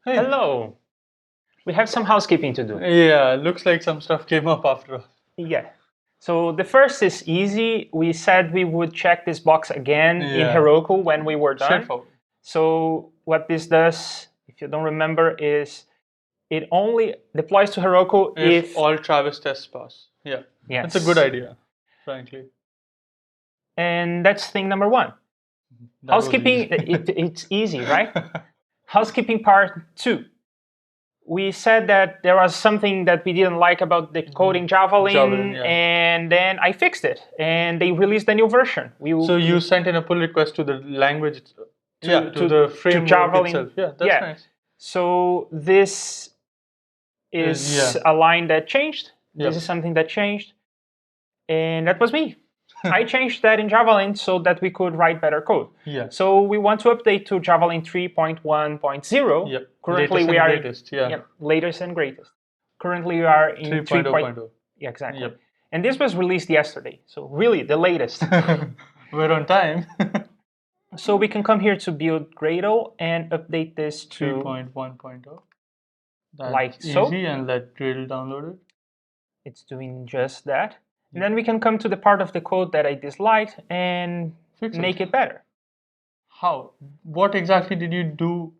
Hey. Hello. We have some housekeeping to do. Yeah, looks like some stuff came up after all. Yeah. So the first is easy. We said we would check this box again in Heroku when we were done. Straightforward. So what this does, if you don't remember, is it only deploys to Heroku if all Travis tests pass. Yeah. Yes. That's a good idea, frankly. And that's thing number one. That Housekeeping, it's easy, right? Housekeeping part 2. We said that there was something that we didn't like about the coding Javalin, and then I fixed it, and they released a new version. So you sent in a pull request to the language, to the framework to Javalin itself. Yeah, that's nice. So this is a line that changed. This is something that changed, and that was me. I changed that in Javalin so that we could write better code. Yeah. So we want to update to Javalin 3.1.0. Yep. Currently we are latest. Latest and greatest. Currently we are in 3.0. Yeah, exactly. Yep. And this was released yesterday. So really the latest. We're on time. So we can come here to build Gradle and update this to 3.1.0. Like easy, so. And let Gradle download it. It's doing just that. And then we can come to the part of the code that I disliked and make it better. How? What exactly did you do?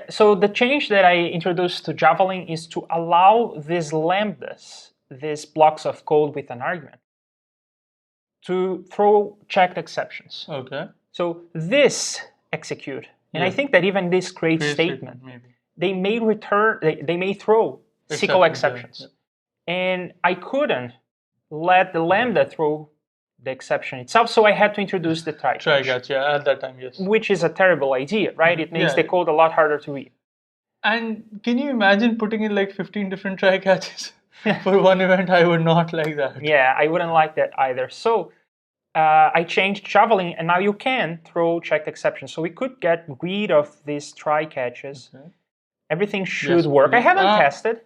So the change that I introduced to Javalin is to allow these lambdas, these blocks of code with an argument, to throw checked exceptions. Okay. So this execute, and I think that even this create statement, they may return, they may throw SQL exceptions. And I couldn't let the lambda throw the exception itself, so I had to introduce the try catch. At that time, yes. Which is a terrible idea, right? It makes the code a lot harder to read. And can you imagine putting in like 15 different try catches for one event? I would not like that. Yeah, I wouldn't like that either. So I changed Javalin, and now you can throw checked exceptions. So we could get rid of these try catches. Okay. Everything should work. I haven't tested,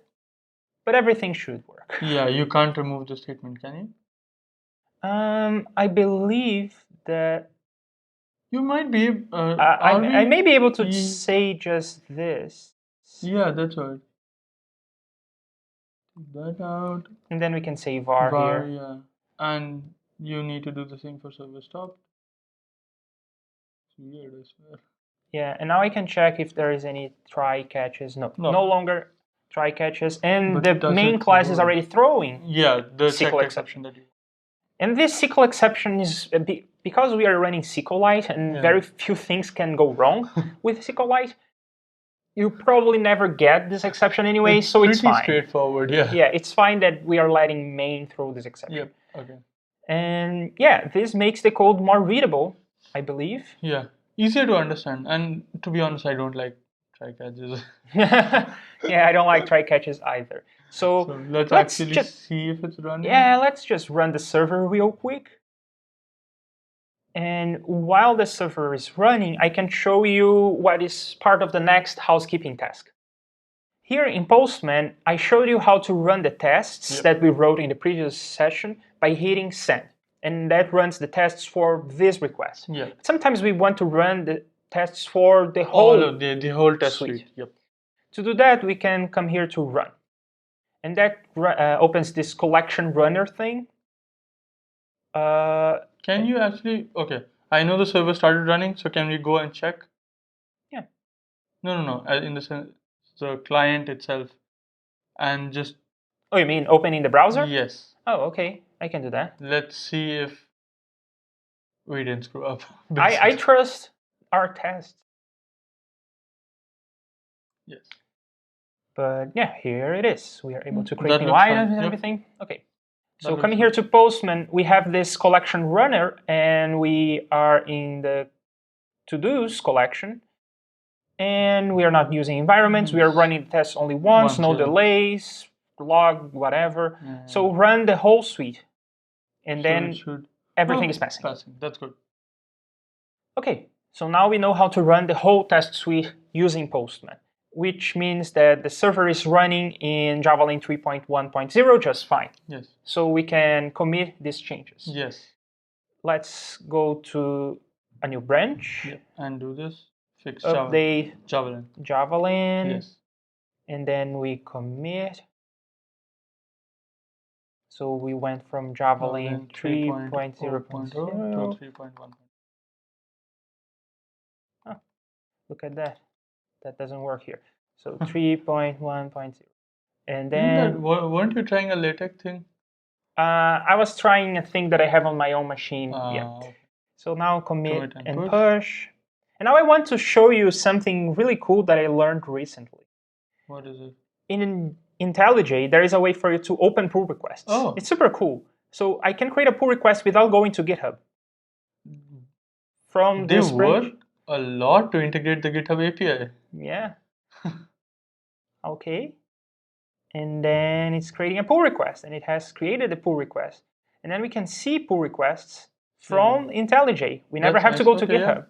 but everything should work. Yeah, you can't remove the statement, can you? I believe that you might be. I may be able to say just this. Yeah, that's right. Take that out. And then we can say var here. Yeah, and you need to do the same for server stop. It's weird, I swear. Yeah, and now I can check if there is any try catches. No longer try catches, and the main class is already throwing the SQL exception that you. And this SQL exception is because we are running SQLite, and very few things can go wrong with SQLite. You probably never get this exception anyway, so it's fine. Pretty straightforward, yeah. Yeah, it's fine that we are letting main throw this exception. Yep. Okay. And yeah, this makes the code more readable, I believe. Yeah, easier to understand. And to be honest, I don't like try catches. Yeah, I don't like try catches either. So let's actually just see if it's running. Yeah, let's just run the server real quick. And while the server is running, I can show you what is part of the next housekeeping task. Here in Postman, I showed you how to run the tests that we wrote in the previous session by hitting send. And that runs the tests for this request. Yeah. Sometimes we want to run the tests for the whole the whole test suite. Yep. To do that, we can come here to run. And that opens this collection runner thing. Can you actually... Okay, I know the server started running, so can we go and check? Yeah. No. In the sense, the client itself. And just... Oh, you mean opening the browser? Yes. Oh, okay. I can do that. Let's see if we didn't screw up. I trust our tests. Yes. But yeah, here it is. We are able to create new items and everything. Okay. So coming here to Postman, we have this collection runner, and we are in the TODOOSE collection. And we are not using environments. We are running the tests only once, no delays, log, whatever. So run the whole suite. And then everything is passing. That's good. Okay, so now we know how to run the whole test suite using Postman, which means that the server is running in Javalin 3.1.0 just fine. Yes. So we can commit these changes. Yes. Let's go to a new branch. And do this. Fix update Javalin. Yes. And then we commit. So we went from Javalin 3.0.0 to 3.1. Oh, look at that. That doesn't work here. So 3.1.0. And then... weren't you trying a LaTeX thing? I was trying a thing that I have on my own machine. Okay. So now commit and push. And now I want to show you something really cool that I learned recently. What is it? In IntelliJ, there is a way for you to open pull requests. Oh. It's super cool. So I can create a pull request without going to GitHub. From this branch. They work a lot to integrate the GitHub API. Yeah. Okay. And then it's creating a pull request, and it has created a pull request. And then we can see pull requests from IntelliJ. We never have to go to GitHub.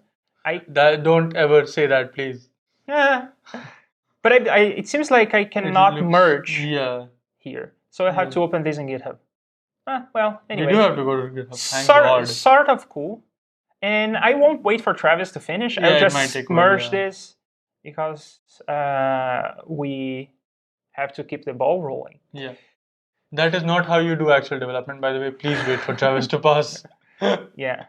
Don't ever say that, please. Yeah. But it seems like I cannot merge here. So I have to open this in GitHub. Well, anyway. You do have to go to GitHub. Thank God. Sort of cool. And I won't wait for Travis to finish. I'll just merge this because we have to keep the ball rolling. Yeah. That is not how you do actual development, by the way. Please wait for Travis to pass. Yeah.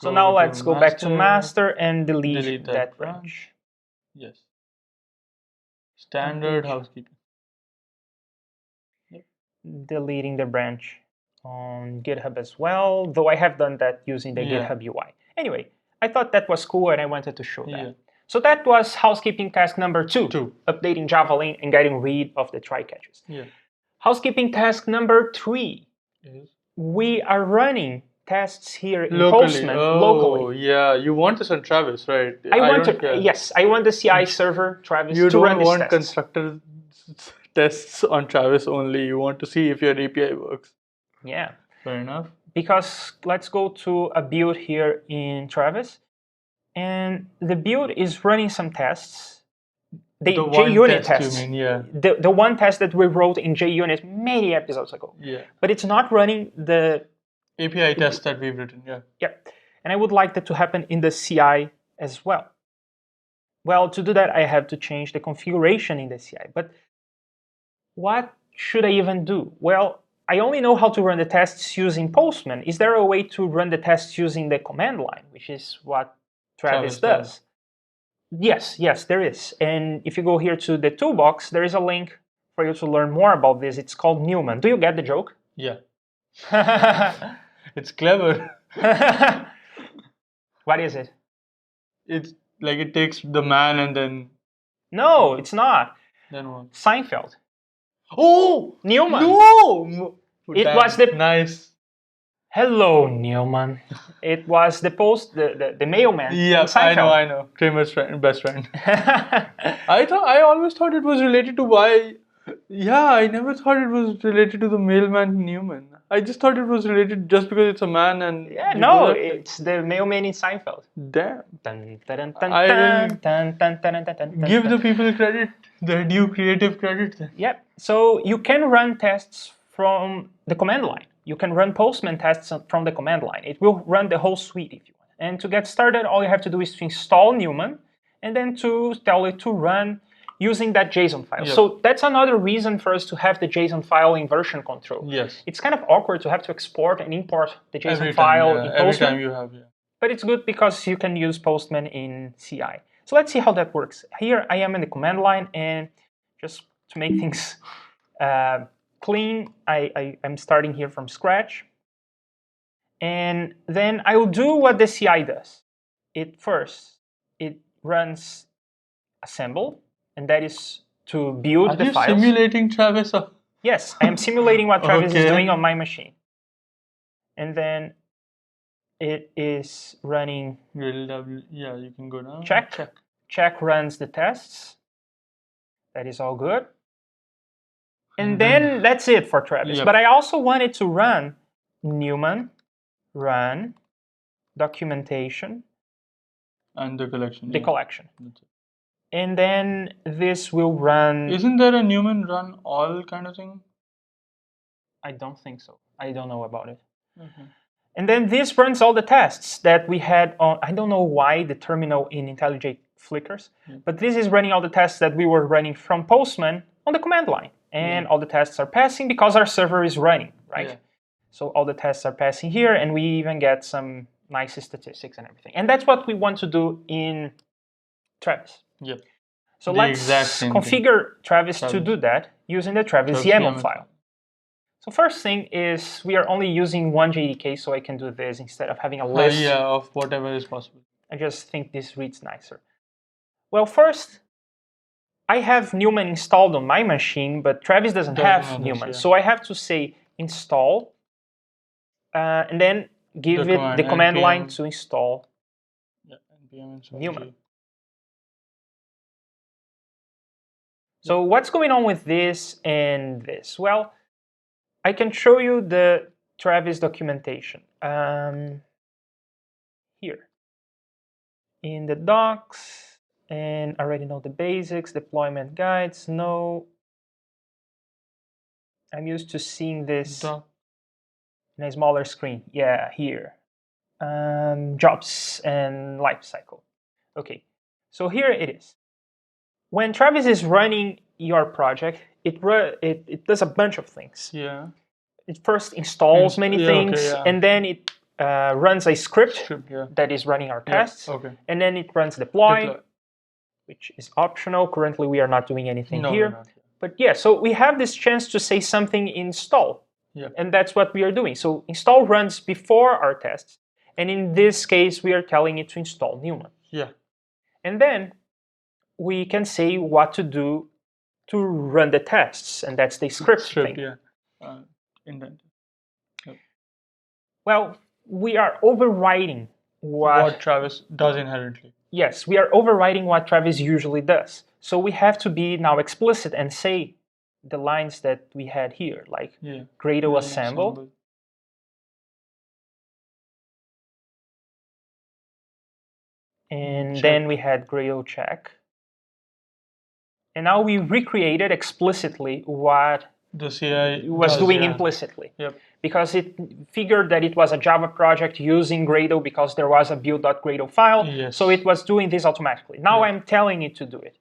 So now let's go back to master and delete that branch. Yes. Standard housekeeping. Yep. Deleting the branch on GitHub as well, though I have done that using the GitHub UI. Anyway, I thought that was cool and I wanted to show that. Yeah. So that was housekeeping task number 2, updating Javalin and getting rid of the try catches. Yeah. Housekeeping task number 3, we are running tests here in Postman locally. Yeah, you want this on Travis, right? I want the CI server Travis to run this test. You don't want constructor tests on Travis only. You want to see if your API works. Yeah. Fair enough. Because let's go to a build here in Travis. And the build is running some tests. The JUnit test. You mean, yeah. The one test that we wrote in JUnit many episodes ago. Yeah. But it's not running the API test that we've written, Yeah. And I would like that to happen in the CI as well. Well, to do that, I have to change the configuration in the CI. But what should I even do? Well, I only know how to run the tests using Postman. Is there a way to run the tests using the command line, which is what Travis does? Yes, there is. And if you go here to the toolbox, there is a link for you to learn more about this. It's called Newman. Do you get the joke? Yeah. It's clever. What is it? It's like it takes the man and then... No, it's not. Then what? Seinfeld. Oh! Newman. No! It was the... Nice. Hello, Newman. It was the mailman. Yeah, I know. Kramer's best friend. I always thought it was related to why... Yeah, I never thought it was related to the mailman Newman. I just thought it was related just because it's a man and... Yeah, no, it's the mailman in Seinfeld. Damn. I will give the people credit, their due creative credit then. Yep. So you can run tests from the command line. You can run Postman tests from the command line. It will run the whole suite if you want. And to get started, all you have to do is to install Newman and then to tell it to run using that JSON file. Yep. So that's another reason for us to have the JSON file in version control. Yes. It's kind of awkward to have to export and import the JSON file in Postman. Every time you have, But it's good because you can use Postman in CI. So let's see how that works. Here I am in the command line, and just to make things clean, I'm starting here from scratch. And then I will do what the CI does. It runs assemble, and that is to build the files. Are you simulating Travis? Yes, I am simulating what Travis is doing on my machine. And then it is running Gradle. Yeah, you can go now. Check runs the tests. That is all good. And then that's it for Travis. Yep. But I also wanted to run Newman, run documentation. And the collection. The collection. And then this will run... Isn't there a Newman run all kind of thing? I don't think so. I don't know about it. And then this runs all the tests that we had on, I don't know why the terminal in IntelliJ flickers, but this is running all the tests that we were running from Postman on the command line. And all the tests are passing because our server is running, right? Yeah. So all the tests are passing here, and we even get some nice statistics and everything. And that's what we want to do in Travis. Yep. So let's configure Travis to do that using the Travis YAML file. So first thing is we are only using one JDK, so I can do this instead of having a list. Of whatever is possible. I just think this reads nicer. Well, first, I have Newman installed on my machine, but Travis doesn't have Newman. So I have to say install, and then give it the command line to install Newman. So what's going on with this and this? Well, I can show you the Travis documentation here in the docs, and I already know the basics, deployment guides. No, I'm used to seeing this in a smaller screen. Yeah, here, jobs and lifecycle. Okay, so here it is. When Travis is running your project, it does a bunch of things. Yeah. It first installs many things, and then it runs a script that is running our tests, and then it runs deploy, which is optional. Currently, we are not doing anything here. But yeah, so we have this chance to say something install, and that's what we are doing. So install runs before our tests, and in this case, we are telling it to install Newman. Yeah. And then we can say what to do to run the tests, and that's the script thing. Yeah. Indent. Yep. Well, we are overriding what Travis does inherently. Yes, we are overriding what Travis usually does. So we have to be now explicit and say the lines that we had here, like Gradle assemble. And then we had Gradle check. And now we recreated explicitly what the CI was doing implicitly. Yep. Because it figured that it was a Java project using Gradle because there was a build.gradle file. Yes. So it was doing this automatically. Now I'm telling it to do it.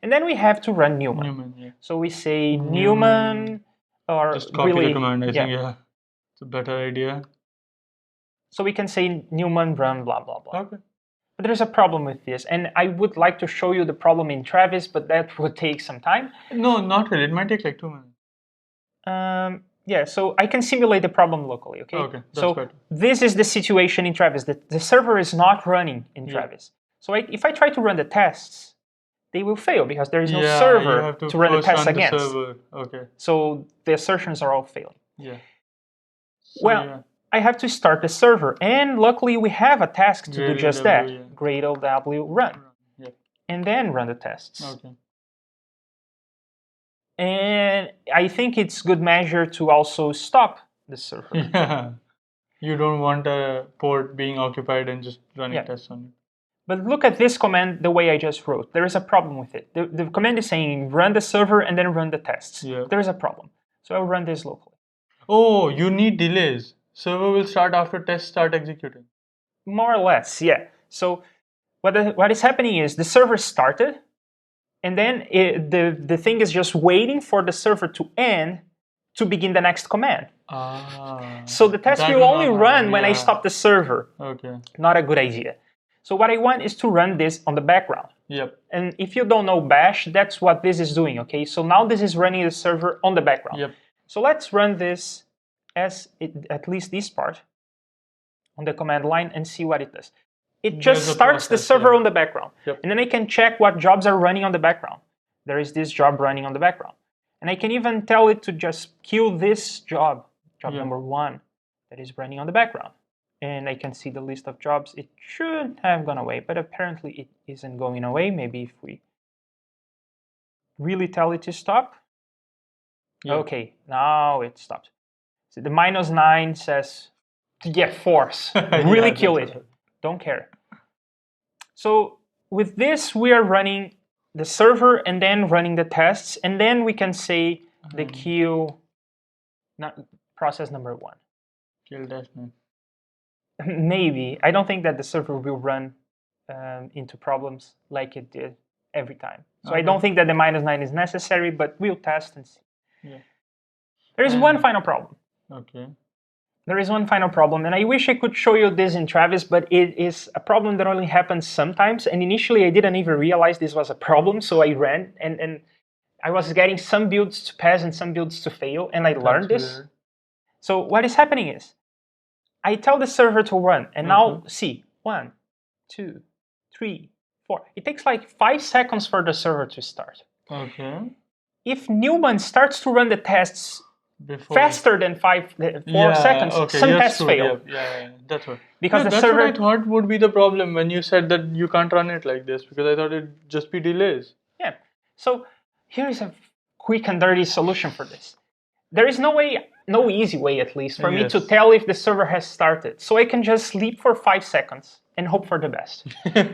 And then we have to run Newman. So we say Newman or just copy the command, I think, it's a better idea. So we can say Newman run blah, blah, blah. Okay. But there's a problem with this, and I would like to show you the problem in Travis, but that would take some time. No, not really. It might take like 2 minutes. Yeah, so I can simulate the problem locally, okay? Okay, that's so better. This is the situation in Travis. The server is not running in Travis. So if I try to run the tests, they will fail because there is no server to run the tests against. Okay. So the assertions are all failing. Yeah. So, I have to start the server, and luckily we have a task to do just that. Gradle w run, and then run the tests. Okay. And I think it's good measure to also stop the server. Yeah. You don't want a port being occupied and just running tests on it. But look at this command the way I just wrote. There is a problem with it. The command is saying run the server and then run the tests. Yeah. There is a problem. So I'll run this locally. Oh, you need delays. Server will start after tests start executing. More or less, yeah. So what is happening is the server started, and then the thing is just waiting for the server to end to begin the next command. So the test will only run when I stop the server. Okay. Not a good idea. So what I want is to run this on the background. Yep. And if you don't know Bash, that's what this is doing, okay? So now this is running the server on the background. Yep. So let's run this at least this part on the command line and see what it does. It just starts the server on the background. Yep. And then I can check what jobs are running on the background. There is this job running on the background. And I can even tell it to just kill this job number 1 that is running on the background. And I can see the list of jobs. It should have gone away, but apparently it isn't going away. Maybe if we really tell it to stop. Okay, now it stopped. So the -9 says, force, really kill it. Don't care. So with this, we are running the server and then running the tests, and then we can say the kill process number 1. Kill -9. Maybe. I don't think that the server will run into problems like it did every time. So I don't think that the -9 is necessary, but we'll test and see. Yeah. There is one final problem. Okay. There is one final problem, and I wish I could show you this in Travis, but it is a problem that only happens sometimes. And initially, I didn't even realize this was a problem, so I ran, and I was getting some builds to pass and some builds to fail, and I learned this. Weird. So what is happening is, I tell the server to run, and now see, 1, 2, 3, 4. It takes like 5 seconds for the server to start. Okay. If Newman starts to run the tests faster than 4 seconds, some tests fail. Yeah, that's what. Because the that's server, what I thought would be the problem when you said that you can't run it like this, because I thought it'd just be delays. Yeah. So here is a quick and dirty solution for this. There is no easy way, at least, for me to tell if the server has started. So I can just sleep for 5 seconds and hope for the best.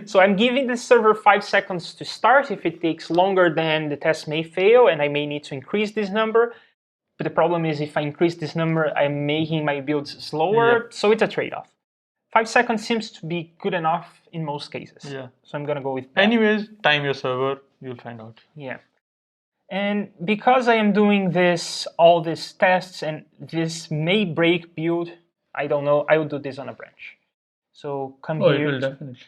So I'm giving the server 5 seconds to start. If it takes longer, then the test may fail, and I may need to increase this number. But the problem is, if I increase this number, I'm making my builds slower. So it's a trade-off. 5 seconds seems to be good enough in most cases. Yeah. So I'm going to go with that. Anyways, time your server. You'll find out. Yeah. And because I am doing all these tests, and this may break build, I don't know, I will do this on a branch. So come here. It will definitely.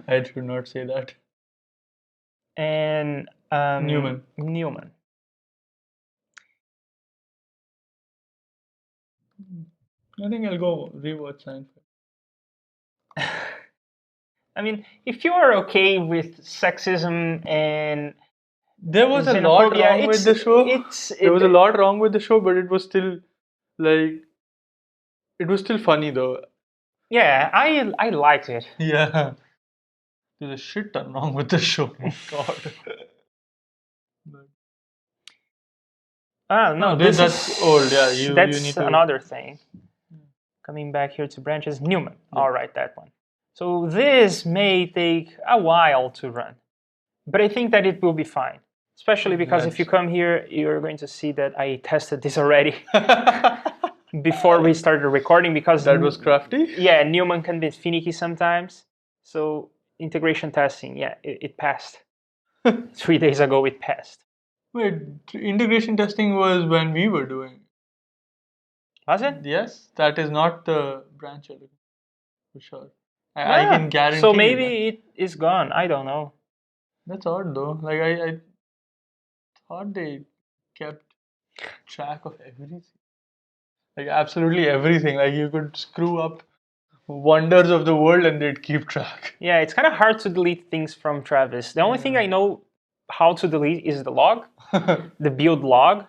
I should not say that. And Newman. I think I'll go rewatch Seinfeld. I mean, if you are okay with sexism and there was a lot wrong with the show. There was a lot wrong with the show, but it was still funny though. Yeah, I liked it. Yeah. There's a shit ton wrong with the show. Oh God. No, that's old. Yeah, that's you need to... another thing. Coming back here to branches, Newman. Yeah. All right, that one. So this may take a while to run, but I think that it will be fine. Especially because if you come here, you're going to see that I tested this already before we started recording, because that was crafty. Yeah, Newman can be finicky sometimes. So integration testing, yeah, it passed. 3 days ago, it passed. Wait, integration testing was when we were doing. Was it? Yes, that is not the branch for sure. I can guarantee. So maybe it is gone. I don't know. That's odd though. Like I thought they kept track of everything. Like absolutely everything. Like you could screw up wonders of the world and they'd keep track. Yeah, it's kind of hard to delete things from Travis. The only thing I know how to delete is the log, the build log.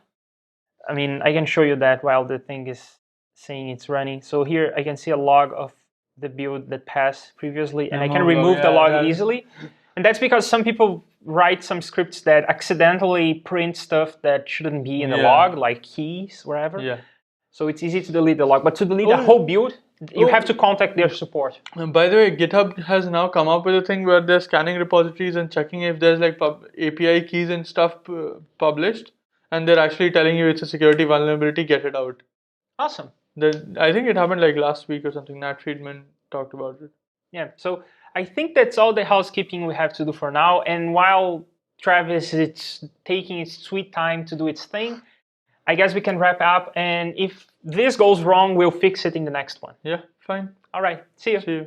I mean, I can show you that while the thing is saying it's running. So here I can see a log of the build that passed previously, and I can remove the log easily. And that's because some people write some scripts that accidentally print stuff that shouldn't be in the log, like keys, wherever. Yeah. So it's easy to delete the log. But to delete the whole build, you have to contact their support. By the way, GitHub has now come up with a thing where they're scanning repositories and checking if there's like API keys and stuff published. And they're actually telling you it's a security vulnerability, get it out. Awesome. I think it happened like last week or something. Nat Friedman talked about it. Yeah, so I think that's all the housekeeping we have to do for now. And while Travis is taking its sweet time to do its thing, I guess we can wrap up. And if this goes wrong, we'll fix it in the next one. Yeah, fine. All right, see you. See you.